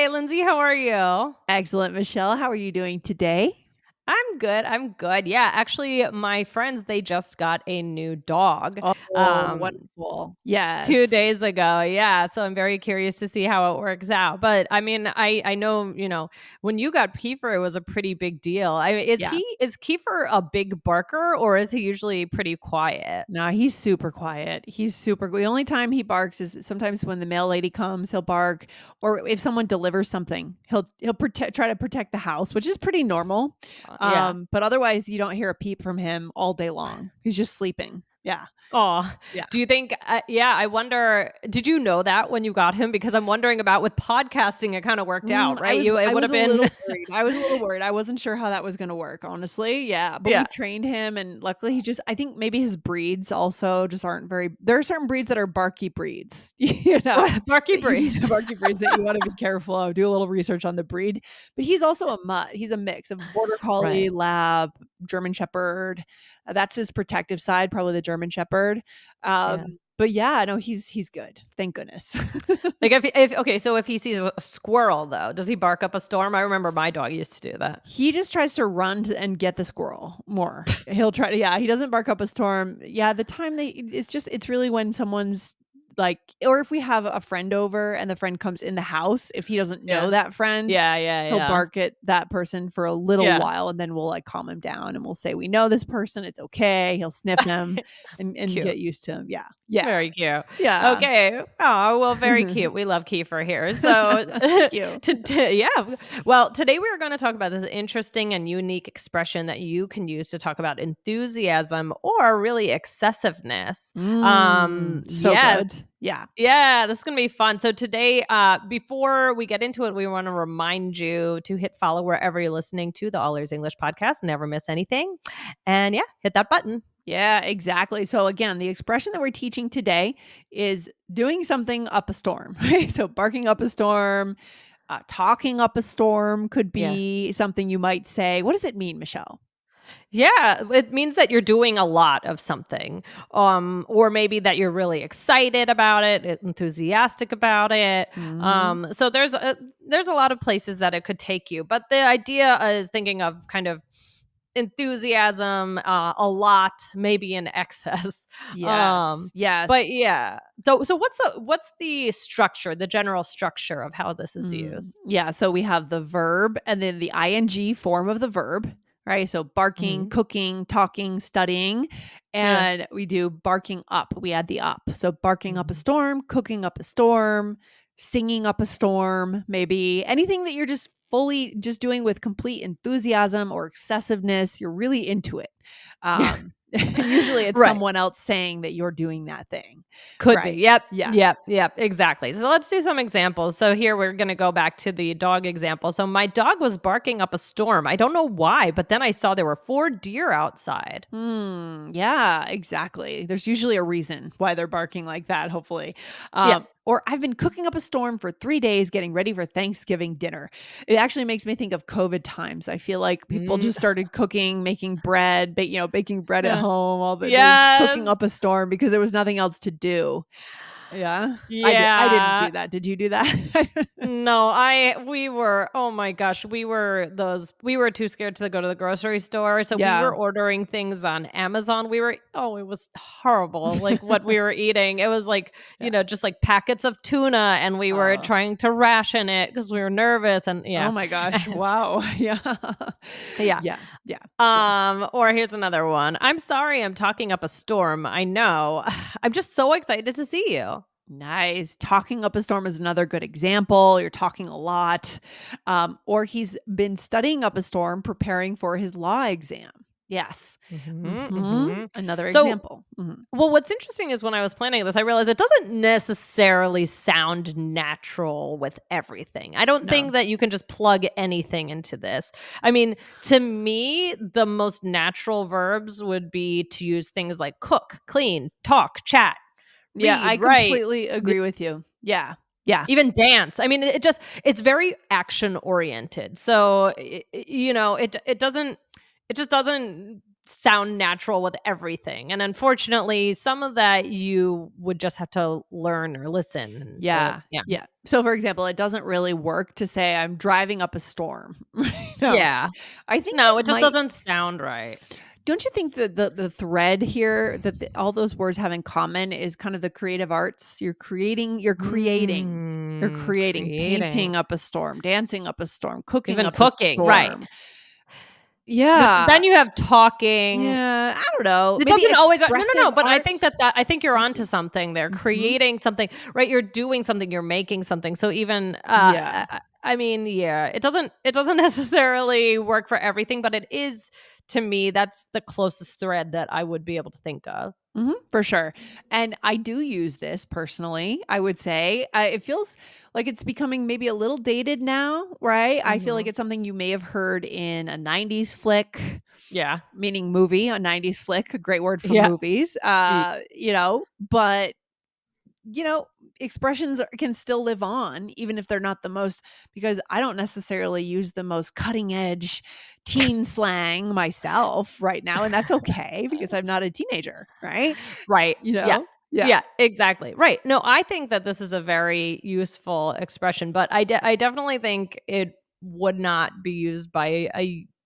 Hi, Lindsay. How are you? Excellent, Michelle. How are you doing today? I'm good. I'm good. Yeah, actually, my friends they just got a new dog. Oh, Um, wonderful. 2 Yes. days ago. Yeah, so I'm very curious to see how it works out. But I mean, I know, when you got Kiefer, it was a pretty big deal. Yeah. Is Kiefer a big barker or is he usually pretty quiet? No, he's super quiet. The only time he barks is sometimes when the mail lady comes, he'll bark, or if someone delivers something, he'll try to protect the house, which is pretty normal. Yeah. But otherwise, you don't hear a peep from him all day long. He's just sleeping. Yeah. Oh, Yeah. do you think yeah, I wonder, did you know that when you got him? Because I'm wondering about with podcasting, it kind of worked out, I right? was It I would was have a been little worried. I was a little worried. I wasn't sure how that was gonna work, honestly. Yeah, but we yeah. trained him, and luckily I think maybe his breeds also just aren't very there are certain breeds that are barky breeds, Barky that you just breeds. barky breeds that you wanna be careful of. Do a little research on the breed, but he's also a mutt. He's a mix of border collie, Right. lab, German shepherd. That's his protective side, probably the German shepherd. Yeah. But yeah, no, he's good. Thank goodness. Like if okay, so if he sees a squirrel though, does he bark up a storm? I remember my dog used to do that. He just tries to run and get the squirrel more. He'll try to he doesn't bark up a storm. Yeah, the time it's really when someone's like, or if we have a friend over and the friend comes in the house, if he doesn't know Yeah. that friend, Yeah, yeah, he'll yeah. bark at that person for a little Yeah. while, and then we'll like calm him down and we'll say, "We know this person, it's okay." He'll sniff him and Cute. get used to him. Yeah. Yeah. Very cute. Yeah. Okay. Oh, well, very cute. We love Kiefer here. So, Thank you. yeah. Well, today we are going to talk about this interesting and unique expression that you can use to talk about enthusiasm or really excessiveness. So good. Yes. Yeah. Yeah, this is going to be fun. So today, before we get into it, we want to remind you to hit follow wherever you're listening to the All Ears English podcast. Never miss anything. And yeah, hit that button. Yeah, exactly. So again, the expression that we're teaching today is doing something up a storm. Right? So barking up a storm, talking up a storm could Yeah. be something you might say. What does it mean, Michelle? Yeah, it means that you're doing a lot of something. Or maybe that you're really excited about it, enthusiastic about it. Hmm. So there's a lot of places that it could take you. But the idea is thinking of kind of enthusiasm, a lot, maybe in excess. Yes. Um, Yes. but yeah. So what's the structure, the general structure of how this is used? Yeah. So we have the verb and then the ing form of the verb, right? So barking, Mhm. cooking, talking, studying. Yeah. And we do barking up. We add the up. So barking up a Mhm. storm, cooking up a storm, singing up a storm, maybe anything that you're just fully just doing with complete enthusiasm or excessiveness. You're really into it. Yeah. And usually it's Right. someone else saying that you're doing that thing. Could be. Right. Yep. Yeah. Yep. Yep. Exactly. So let's do some examples. So here we're going to go back to the dog example. So my dog was barking up a storm. I don't know why, but then I saw there were 4 deer outside. Yeah, exactly. There's usually a reason why they're barking like that, hopefully. Yeah. Or I've been cooking up a storm for 3 days, getting ready for Thanksgiving dinner. It actually makes me think of COVID times. I feel like people Mm, just started cooking, making bread, baking bread at yeah. home, all the they're just cooking Yes. up a storm because there was nothing else to do. Yeah. I didn't Yeah. do that. Did you do that? No, we were, oh my gosh, we were too scared to go to the grocery store. So we Yeah. were ordering things on Amazon. It was horrible. Like what we were eating. It was like, Yeah. just like packets of tuna and we were Uh, trying to ration it because we were nervous and yeah. oh my gosh. Wow. Yeah. Yeah. Yeah. Yeah. Yeah. Or here's another one. I'm sorry I'm talking up a storm. I know. I'm just so excited to see you. Nice. Talking up a storm is another good example. You're talking a lot. Or he's been studying up a storm, preparing for his law exam. Yes. Mhm, mhm. Another So example. well, what's interesting is when I was planning this, I realized it doesn't necessarily sound natural with everything. I don't No. think that you can just plug anything into this. I mean, to me, the most natural verbs would be to use things like cook, clean, talk, chat, Yeah, read, I write, completely y- agree with you. Yeah. Yeah. even dance. I mean, it's very action oriented. So, it just doesn't sound natural with everything. And unfortunately, some of that you would just have to learn or listen. And so Yeah. yeah. Yeah. So, for example, it doesn't really work to say I'm driving up a storm. No. Yeah. I think No, it it just might. doesn't sound right. Don't you think that the thread here that all those words have in common is kind of the creative arts? You're creating, Creating. painting up a storm, dancing up a storm, cooking Even up a cooking, right. storm. Yeah. Then you have talking. Yeah, I don't know. It Maybe doesn't always no, expressive but arts. I think you're onto Expressive. something there, Mhm. creating something, right? You're doing something, you're making something. So even, Yeah. I mean, yeah, it doesn't necessarily work for everything, but it is, to me, that's the closest thread that I would be able to think of. For sure. And I do use this personally, I would say. It feels like it's becoming maybe a little dated now, right? I feel like Mhm. it's something you may have heard in a 90s flick, Yeah. meaning movie, a 90s flick, a great word for Yeah. movies. But expressions can still live on, even if they're not the most, because I don't necessarily use the most cutting edge teen slang myself right now. And that's okay because I'm not a teenager, right? Right. Yeah. Yeah. Yeah, exactly. Right. No, I think that this is a very useful expression, but I definitely think it would not be used by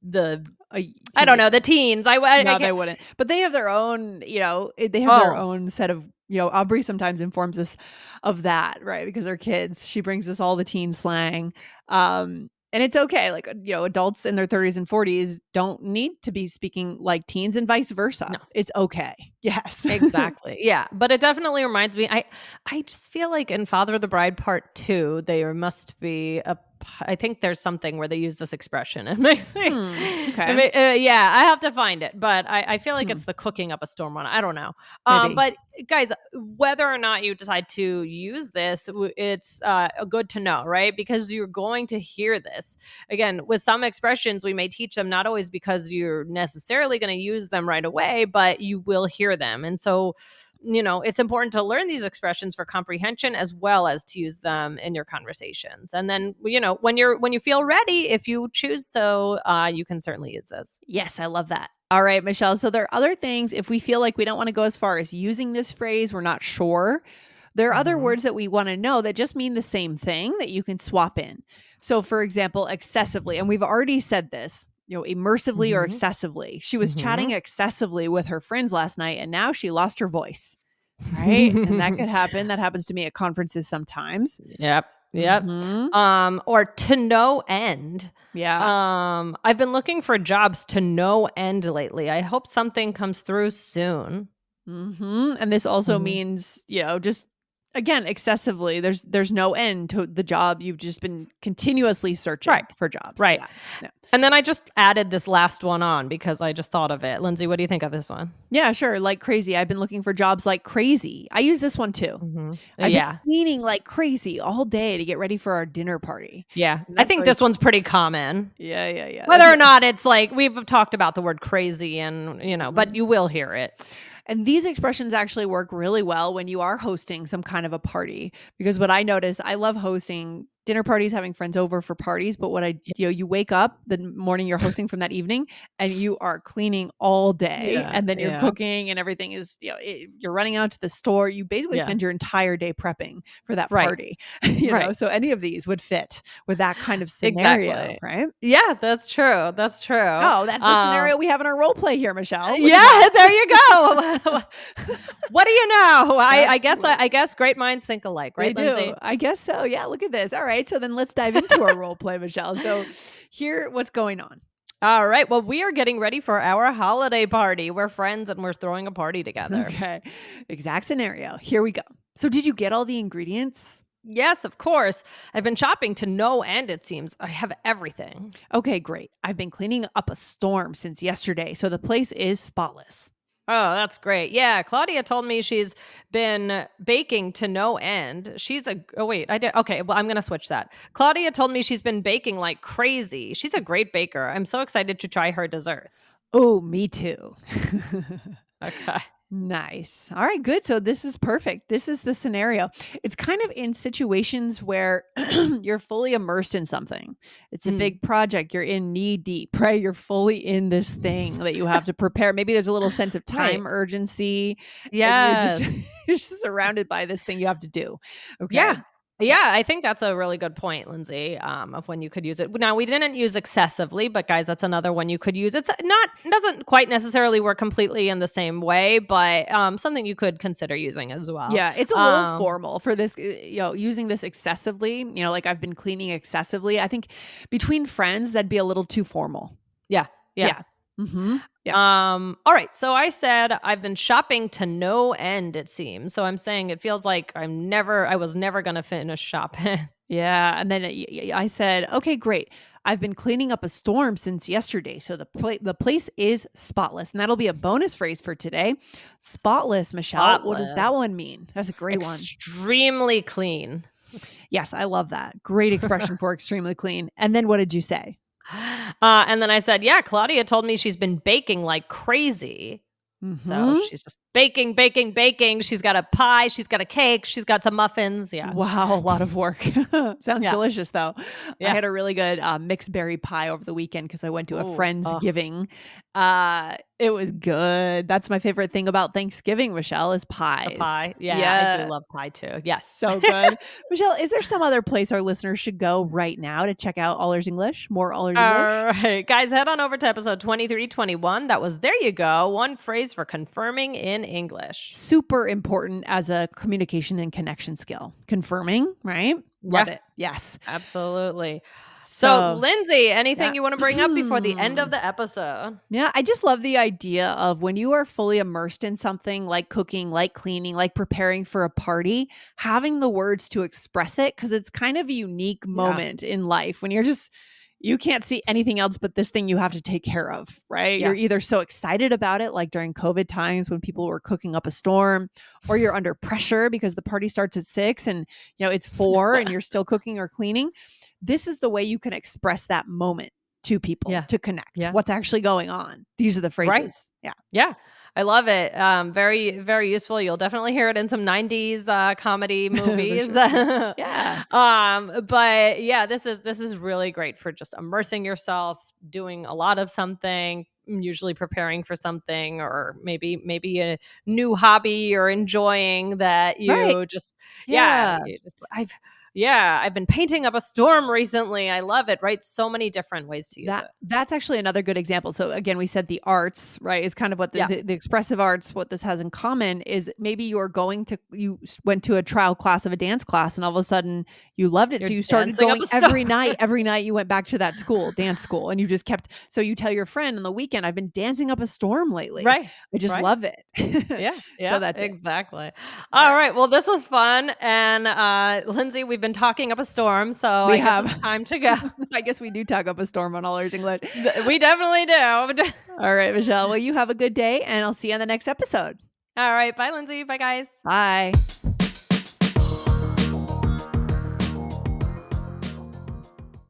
the A I don't know, teenager. the teens. I No, they can't. wouldn't. But they have their own, they have their Oh, own set of, Aubrey sometimes informs us of that, right? Because they're kids. She brings us all the teen slang. And it's okay. Like, adults in their 30s and 40s don't need to be speaking like teens and vice versa. no. It's okay. Yes. Exactly. Yeah, but it definitely reminds me. I just feel like in Father of the Bride Part 2, there must be I think there's something where they use this expression. It makes me. Okay. Yeah, I have to find it, but I feel like Hmm. it's the cooking up a storm one. I don't know. Maybe. But guys, whether or not you decide to use this, it's good to know, right? Because you're going to hear this again with some expressions. We may teach them not always because you're necessarily going to use them right away, but you will hear them. And so, it's important to learn these expressions for comprehension as well as to use them in your conversations. And then, when you feel ready, if you choose so, you can certainly use this. Yes, I love that. All right, Michelle. So there are other things, if we feel like we don't want to go as far as using this phrase, we're not sure. There are other Mhm. words that we want to know that just mean the same thing that you can swap in. So, for example, excessively, and we've already said this, immersively or Mhm. excessively. She was chatting Mhm. excessively with her friends last night, and now she lost her voice. Right? And that could happen. That happens to me at conferences sometimes. Yep. Yep. Hmm. Or to no end. Yeah. I've been looking for jobs to no end lately. I hope something comes through soon. And this also Mhm. means, just again, excessively. There's no end to the job. You've just been continuously Right. searching for jobs. Right. Yeah. Yeah. And then I just added this last one on because I just thought of it. Lindsay, what do you think of this one? Yeah, sure. Like crazy. I've been looking for jobs like crazy. I use this one too. Mhm. I've been Yeah. cleaning like crazy all day to get ready for our dinner party. Yeah. And I that's think always this one's pretty common. yeah, yeah, yeah. Whether or not it's like we've talked about the word crazy and, but Mhm. you will hear it. And these expressions actually work really well when you are hosting some kind of a party. Because what I notice, I love hosting dinner parties, having friends over for parties. But you wake up the morning you're hosting from that evening and you are cleaning all day. Yeah. And then you're Yeah. cooking and everything is, you're running out to the store. You basically Yeah. spend your entire day prepping for that Right. party. Right. So any of these would fit with that kind of scenario, Exactly. right? Yeah, that's true. That's true. Oh, that's the scenario we have in our role play here, Michelle. Look at Yeah, that. there you go. What do you know? Absolutely. I guess great minds think alike, They right, do. Lindsay? I guess so. Yeah, look at this. All right. So then let's dive into our role play, Michelle. So here what's going on. All right. Well, we are getting ready for our holiday party. We're friends and we're throwing a party together. Okay. Exact scenario. Here we go. So did you get all the ingredients? Yes, of course. I've been shopping to no end, it seems. I have everything. Okay, great. I've been cleaning up a storm since yesterday, so the place is spotless. Oh, that's great. Yeah, Claudia told me she's been baking to no end. Oh wait, I did. Okay, well, I'm going to switch that. Claudia told me she's been baking like crazy. She's a great baker. I'm so excited to try her desserts. Oh, me too. Okay. Nice. All right, good. So this is perfect. This is the scenario. It's kind of in situations where you're fully immersed in something. It's a Mm. big project. You're in knee deep, right? You're fully in this thing that you have to prepare. Maybe there's a little sense of Right. time urgency and you're just Yes. you're just surrounded by this thing you have to do. Okay. Yeah. Yeah. Yeah, I think that's a really good point, Lindsay, of when you could use it. Now, we didn't use excessively, but guys, that's another one you could use. It's not doesn't quite necessarily work completely in the same way, but something you could consider using as well. Yeah, it's a little Um, formal for this, using this excessively, like I've been cleaning excessively. I think between friends, that'd be a little too formal. yeah, yeah. Yeah. Mhm. Yeah. All right. So I said I've been shopping to no end, it seems. So I'm saying it feels like I was never gonna finish shopping. Yeah, and then I said, "Okay, great. I've been cleaning up a storm since yesterday, so the place is spotless." And that'll be a bonus phrase for today. Spotless, Michelle. What does that Spotless. one mean? That's a great one. Extremely clean. Yes, I love that. Great expression for extremely clean. And then what did you say? And then I said, "Yeah, Claudia told me she's been baking like crazy." So Mhm. she's just baking, baking, baking. She's got a pie, she's got a cake, she's got some muffins. Yeah. Wow, a lot of work. Sounds Yeah. delicious, though. I Yeah. had a really good, mixed berry pie over the weekend because I went to a Oh, friend's giving. It was good. That's my favorite thing about Thanksgiving, Michelle, is the pies. pie. Yeah, I do Yeah, love pie too. Yes. so good. Michelle, is there some other place our listeners should go right now to check out Allers English? More Allers English? All right, guys, head on over to episode 2321. That was There You Go, one phrase for confirming in English. Super important as a communication and connection skill. Confirming, right? Love Yeah, it. Yes. absolutely. So, So, Lindsay, yeah. anything you want to bring up before the end of the episode? Yeah, I just love the idea of when you are fully immersed in something like cooking, like cleaning, like preparing for a party, having the words to express it because it's kind of a unique Yeah. moment in life when you can't see anything else but this thing you have to take care of, right? You're Yeah. either so excited about it, like during COVID times when people were cooking up a storm, or you're under pressure because the party starts at 6 and it's 4 and you're still cooking or cleaning. This is the way you can express that moment to people Yeah. to connect. Yeah. What's actually going on? These are the Right. phrases. Yeah. Yeah. I love it. Very, very useful. You'll definitely hear it in some 90s comedy For movies. sure. Yeah. But yeah, this is really great for just immersing yourself, doing a lot of something, usually preparing for something, or maybe a new hobby you're enjoying that Right. you just yeah, Yeah. you just I've been painting up a storm recently. I love it, right? So many different ways to use it. That's actually another good example. So again, we said the arts, right, is kind of what Yeah. the expressive arts, what this has in common is maybe went to a trial class of a dance class and all of a sudden you loved it. You're So you started dancing up going a storm. every night you went back to that school, dance school, and you just kept so you tell your friend on the weekend, I've been dancing up a storm lately. Right. I just Right. love it. Yeah, So yeah, that's it. exactly. All All right. right, well, this was fun, and, Lindsay, we've been talking up a storm, so We I guess have it's time to go. I guess we do talk up a storm on All Ears English. We definitely do. All right, Michelle. Well, you have a good day, and I'll see you on the next episode. All right, bye, Lindsay. Bye, guys. Bye.